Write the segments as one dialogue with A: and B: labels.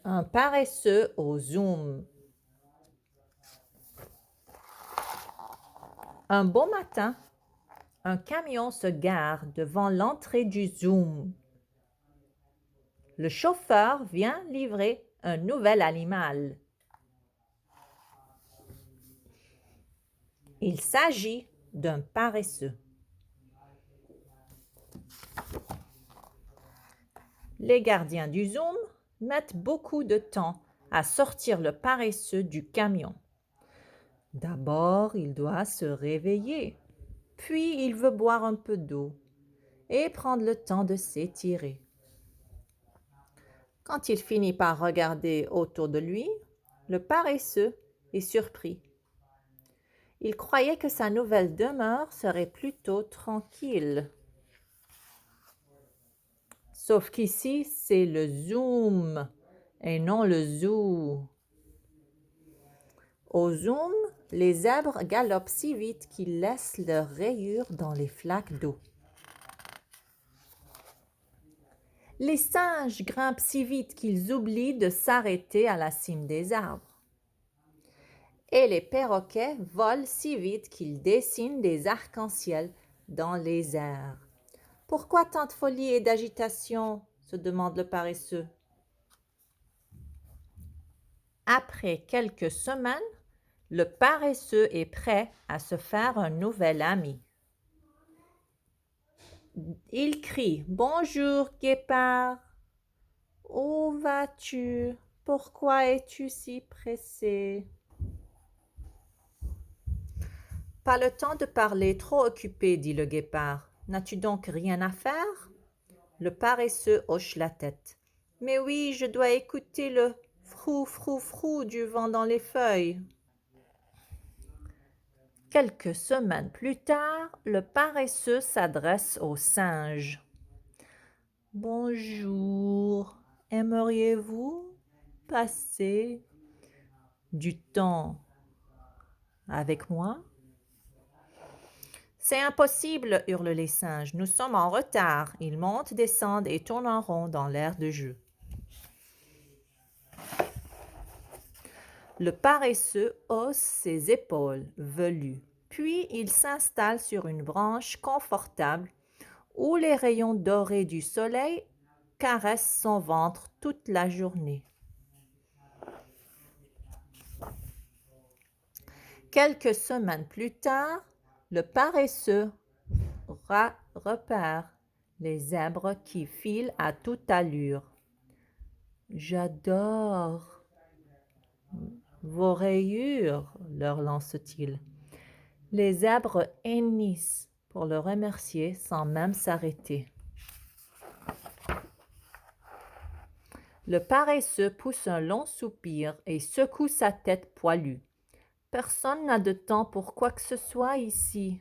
A: Un paresseux au Zoom. Un beau matin, un camion se gare devant l'entrée du Zoom. Le chauffeur vient livrer un nouvel animal. Il s'agit d'un paresseux. Les gardiens du Zoom mettent beaucoup de temps à sortir le paresseux du camion. D'abord, il doit se réveiller, puis il veut boire un peu d'eau et prendre le temps de s'étirer. Quand il finit par regarder autour de lui, le paresseux est surpris. Il croyait que sa nouvelle demeure serait plutôt tranquille. Sauf qu'ici, c'est le Zoom et non le zoo. Au Zoom, les zèbres galopent si vite qu'ils laissent leurs rayures dans les flaques d'eau. Les singes grimpent si vite qu'ils oublient de s'arrêter à la cime des arbres. Et les perroquets volent si vite qu'ils dessinent des arcs-en-ciel dans les airs. Pourquoi tant de folie et d'agitation? Se demande le paresseux. Après quelques semaines, le paresseux est prêt à se faire un nouvel ami. Il crie « Bonjour, guépard! Où vas-tu? Pourquoi es-tu si pressé? » Pas le temps de parler, trop occupé, dit le guépard. N'as-tu donc rien à faire? Le paresseux hoche la tête. Mais oui, je dois écouter le frou, frou, frou du vent dans les feuilles. Quelques semaines plus tard, le paresseux s'adresse au singe. Bonjour, aimeriez-vous passer du temps avec moi? C'est impossible, hurlent les singes. Nous sommes en retard. Ils montent, descendent et tournent en rond dans l'air de jeu. Le paresseux hausse ses épaules velues, puis il s'installe sur une branche confortable où les rayons dorés du soleil caressent son ventre toute la journée. Quelques semaines plus tard, le paresseux repère les zèbres qui filent à toute allure. J'adore vos rayures, leur lance-t-il. Les zèbres hennissent pour le remercier sans même s'arrêter. Le paresseux pousse un long soupir et secoue sa tête poilue. Personne n'a de temps pour quoi que ce soit ici.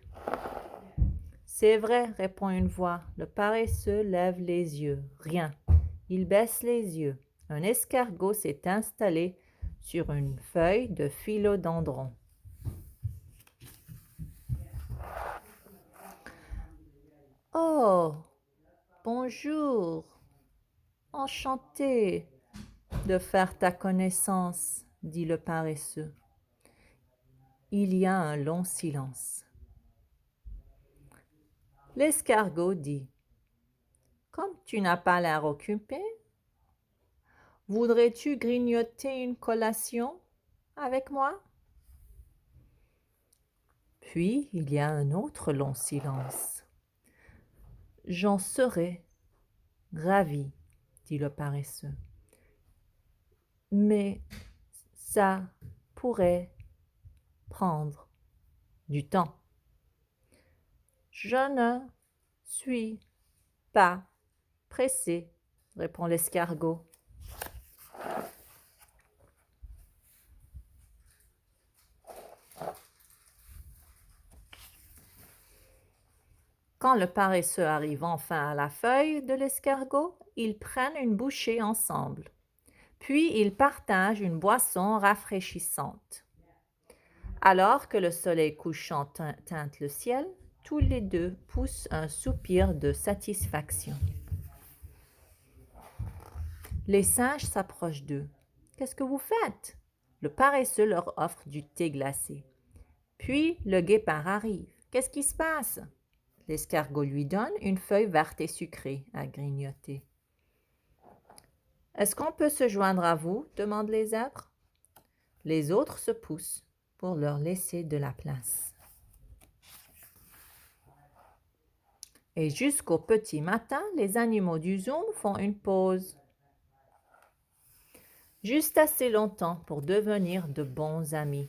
A: C'est vrai, répond une voix. Le paresseux lève les yeux. Rien. Il baisse les yeux. Un escargot s'est installé sur une feuille de philodendron. Oh, bonjour. Enchanté de faire ta connaissance, dit le paresseux. Il y a un long silence. L'escargot dit « Comme tu n'as pas l'air occupé, voudrais-tu grignoter une collation avec moi ?» Puis il y a un autre long silence. « J'en serais ravi, dit le paresseux. Mais ça pourrait prendre du temps. Je ne suis pas pressé, répond l'escargot. Quand le paresseux arrive enfin à la feuille de l'escargot, ils prennent une bouchée ensemble. Puis ils partagent une boisson rafraîchissante. Alors que le soleil couchant teinte le ciel, tous les deux poussent un soupir de satisfaction. Les singes s'approchent d'eux. Qu'est-ce que vous faites? Le paresseux leur offre du thé glacé. Puis le guépard arrive. Qu'est-ce qui se passe? L'escargot lui donne une feuille verte et sucrée à grignoter. Est-ce qu'on peut se joindre à vous? Demandent les zèbres. Les autres se poussent pour leur laisser de la place. Et jusqu'au petit matin, les animaux du zoom font une pause. Juste assez longtemps pour devenir de bons amis.